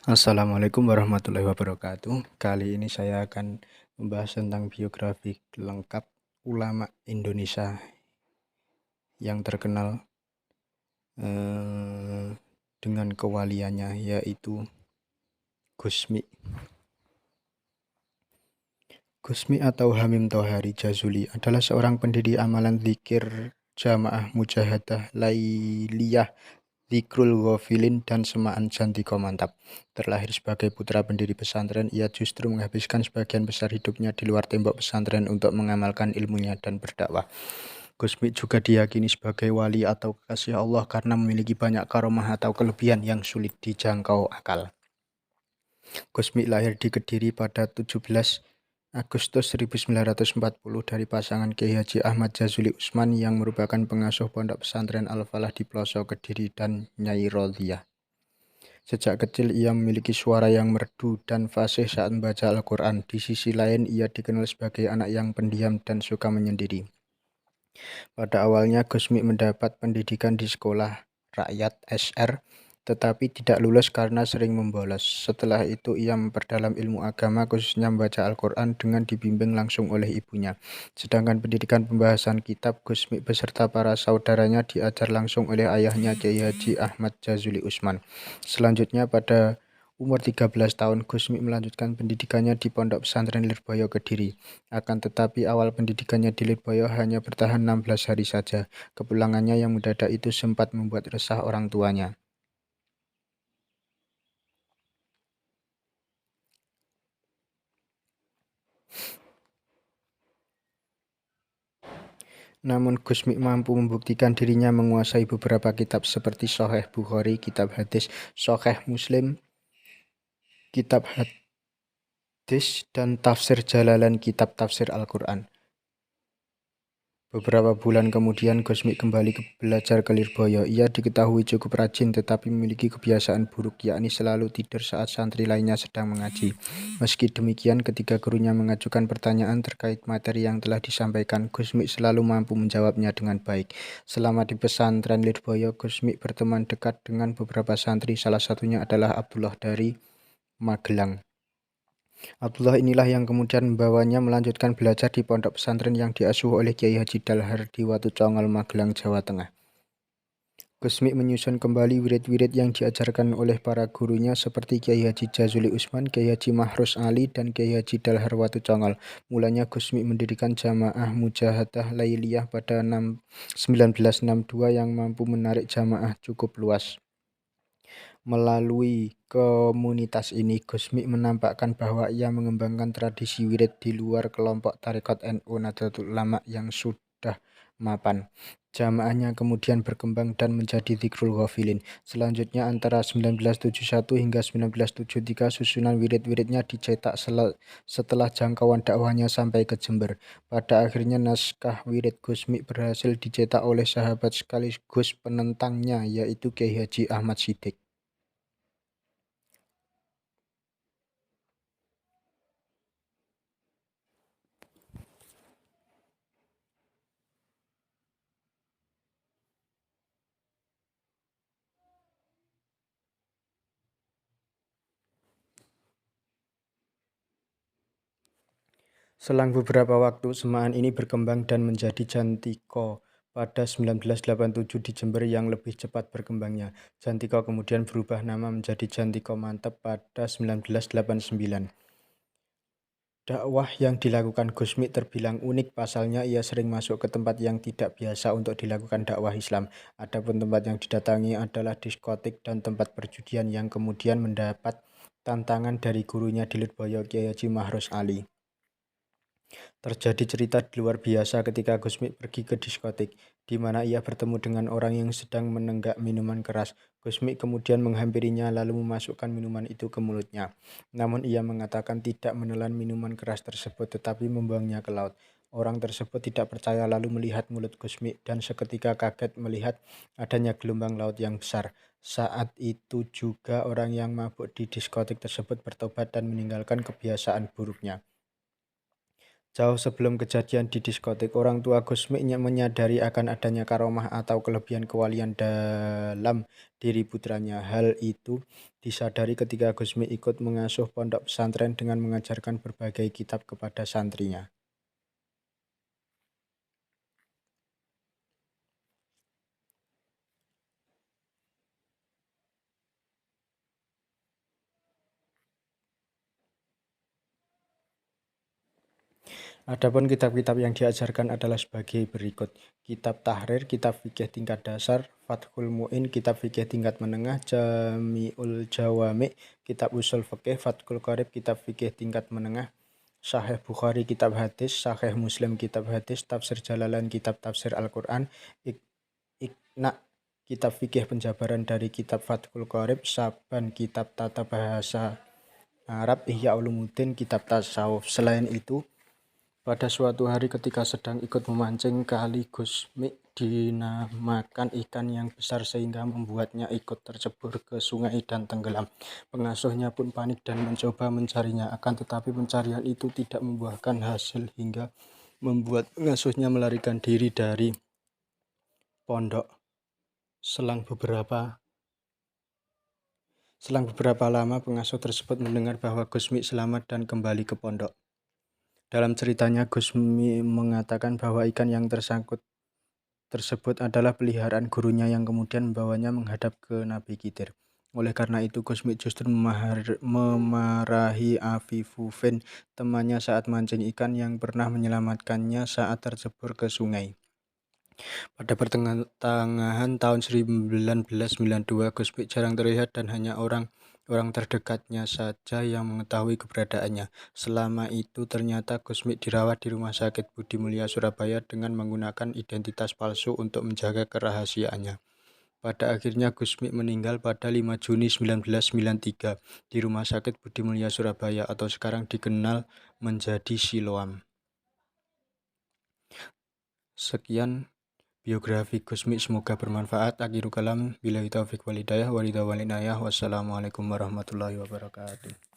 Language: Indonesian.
Assalamualaikum warahmatullahi wabarakatuh. Kali ini saya akan membahas tentang biografi lengkap ulama Indonesia yang terkenal eh, dengan kewaliannya, yaitu Gusmi. Gusmi atau Hamim Tohari Jazuli adalah seorang pendiri amalan zikir jamaah mujahadah lailiyah Dzikrul Ghafilin dan Semaan Jantiko Mantap. Terlahir sebagai putra pendiri pesantren, ia justru menghabiskan sebagian besar hidupnya di luar tembok pesantren untuk mengamalkan ilmunya dan berdakwah. Gusmi juga diyakini sebagai wali atau kekasih Allah karena memiliki banyak karomah atau kelebihan yang sulit dijangkau akal. Gusmi lahir di Kediri pada 17 Agustus 1940 dari pasangan Kiai Haji Ahmad Jazuli Usman yang merupakan pengasuh pondok pesantren Al-Falah di pelosok Kediri dan Nyai Rodhiah. Sejak kecil ia memiliki suara yang merdu dan fasih saat membaca Al-Quran. Di sisi lain ia dikenal sebagai anak yang pendiam dan suka menyendiri. Pada awalnya Gusmi mendapat pendidikan di sekolah rakyat SR, tetapi tidak lulus karena sering membolos. Setelah itu ia memperdalam ilmu agama, khususnya membaca Al-Quran dengan dibimbing langsung oleh ibunya. Sedangkan pendidikan pembahasan kitab, Gusmi beserta para saudaranya diajar langsung oleh ayahnya Kiai Haji Ahmad Jazuli Usman. Selanjutnya pada umur 13 tahun, Gusmi melanjutkan pendidikannya di Pondok Pesantren Lirboyo Kediri. Akan tetapi awal pendidikannya di Lirboyo hanya bertahan 16 hari saja. Kepulangannya yang mendadak itu sempat membuat resah orang tuanya. Namun Gusmi mampu membuktikan dirinya menguasai beberapa kitab seperti Sahih Bukhari, kitab hadis, Sahih Muslim, kitab hadis, dan tafsir Jalalain, kitab tafsir Al-Quran. Beberapa bulan kemudian Gusmi kembali belajar ke Lirboyo. Ia diketahui cukup rajin tetapi memiliki kebiasaan buruk, yakni selalu tidur saat santri lainnya sedang mengaji. Meski demikian, ketika gurunya mengajukan pertanyaan terkait materi yang telah disampaikan, Gusmi selalu mampu menjawabnya dengan baik. Selama di pesantren Lirboyo, Gusmi berteman dekat dengan beberapa santri, salah satunya adalah Abdullah dari Magelang. Abdullah inilah yang kemudian membawanya melanjutkan belajar di pondok pesantren yang diasuh oleh Kiai Haji Dalhar di Watucongol, Magelang, Jawa Tengah. Gusmi menyusun kembali wirid-wirid yang diajarkan oleh para gurunya seperti Kiai Haji Jazuli Usman, Kiai Haji Mahrus Ali, dan Kiai Haji Dalhar Watucongol. Mulanya Gusmi mendirikan jamaah mujahadah lailiyah pada 1962 yang mampu menarik jamaah cukup luas. Melalui komunitas ini, Gusmi menampakkan bahwa ia mengembangkan tradisi wirid di luar kelompok tarekat NU Nahdlatul Ulama yang sudah mapan. Jamaahnya kemudian berkembang dan menjadi Dzikrul Ghafilin. Selanjutnya antara 1971 hingga 1973 susunan wirid-wiridnya dicetak setelah jangkauan dakwahnya sampai ke Jember. Pada akhirnya naskah wirid Gusmi berhasil dicetak oleh sahabat sekaligus penentangnya, yaitu Kiai Haji Ahmad Siddiq. Selang beberapa waktu, semaan ini berkembang dan menjadi Jantiko pada 1987 di Jember yang lebih cepat berkembangnya. Jantiko kemudian berubah nama menjadi Jantiko Mantap pada 1989. Dakwah yang dilakukan Gusmi terbilang unik, pasalnya ia sering masuk ke tempat yang tidak biasa untuk dilakukan dakwah Islam. Adapun tempat yang didatangi adalah diskotik dan tempat perjudian yang kemudian mendapat tantangan dari gurunya di Lirboyo, Kiai Haji Mahrus Ali. Terjadi cerita di luar biasa ketika Gusmi pergi ke diskotik, di mana ia bertemu dengan orang yang sedang menenggak minuman keras. Gusmi kemudian menghampirinya lalu memasukkan minuman itu ke mulutnya. Namun ia mengatakan tidak menelan minuman keras tersebut tetapi membuangnya ke laut. Orang tersebut tidak percaya lalu melihat mulut Gusmi dan seketika kaget melihat adanya gelombang laut yang besar. Saat itu juga orang yang mabuk di diskotik tersebut bertobat dan meninggalkan kebiasaan buruknya. Jauh sebelum kejadian di diskotik, orang tua Gusmi menyadari akan adanya karomah atau kelebihan kewalian dalam diri putranya. Hal itu disadari ketika Gusmi ikut mengasuh pondok pesantren dengan mengajarkan berbagai kitab kepada santrinya. Adapun kitab-kitab yang diajarkan adalah sebagai berikut: Kitab Tahrir, Kitab Fikih Tingkat Dasar, Fathul Mu'in, Kitab Fikih Tingkat Menengah, Jami'ul Jawami, Kitab Usul Fikih, Fathul Qorib, Kitab Fikih Tingkat Menengah, Sahih Bukhari, Kitab Hadis, Sahih Muslim, Kitab Hadis, Tafsir Jalalain, Kitab Tafsir Al-Quran, Iqna, Kitab Fikih Penjabaran dari Kitab Fathul Qorib, Saban, Kitab Tata Bahasa Arab, Ihya Ulumuddin, Kitab Tasawuf. Selain itu, pada suatu hari ketika sedang ikut memancing, kali Gusmi dinamakan ikan yang besar sehingga membuatnya ikut tercebur ke sungai dan tenggelam. Pengasuhnya pun panik dan mencoba mencarinya, akan tetapi pencarian itu tidak membuahkan hasil hingga membuat pengasuhnya melarikan diri dari pondok. Selang beberapa lama pengasuh tersebut mendengar bahwa Gusmi selamat dan kembali ke pondok. Dalam ceritanya, Gusmi mengatakan bahwa ikan yang tersangkut tersebut adalah peliharaan gurunya yang kemudian membawanya menghadap ke Nabi Khidir. Oleh karena itu, Gusmi justru memarahi Afifufen, temannya saat mancing ikan yang pernah menyelamatkannya saat tercebur ke sungai. Pada pertengahan tahun 1992, Gusmi jarang terlihat dan hanya orang terdekatnya saja yang mengetahui keberadaannya. Selama itu ternyata Gusmi dirawat di Rumah Sakit Budi Mulia Surabaya dengan menggunakan identitas palsu untuk menjaga kerahasiaannya. Pada akhirnya Gusmi meninggal pada 5 Juni 1993 di Rumah Sakit Budi Mulia Surabaya atau sekarang dikenal menjadi Siloam. Sekian biografi Gusmi, semoga bermanfaat. Akhirul kalam, billahi taufiq wal hidayah, wassalamualaikum warahmatullahi wabarakatuh.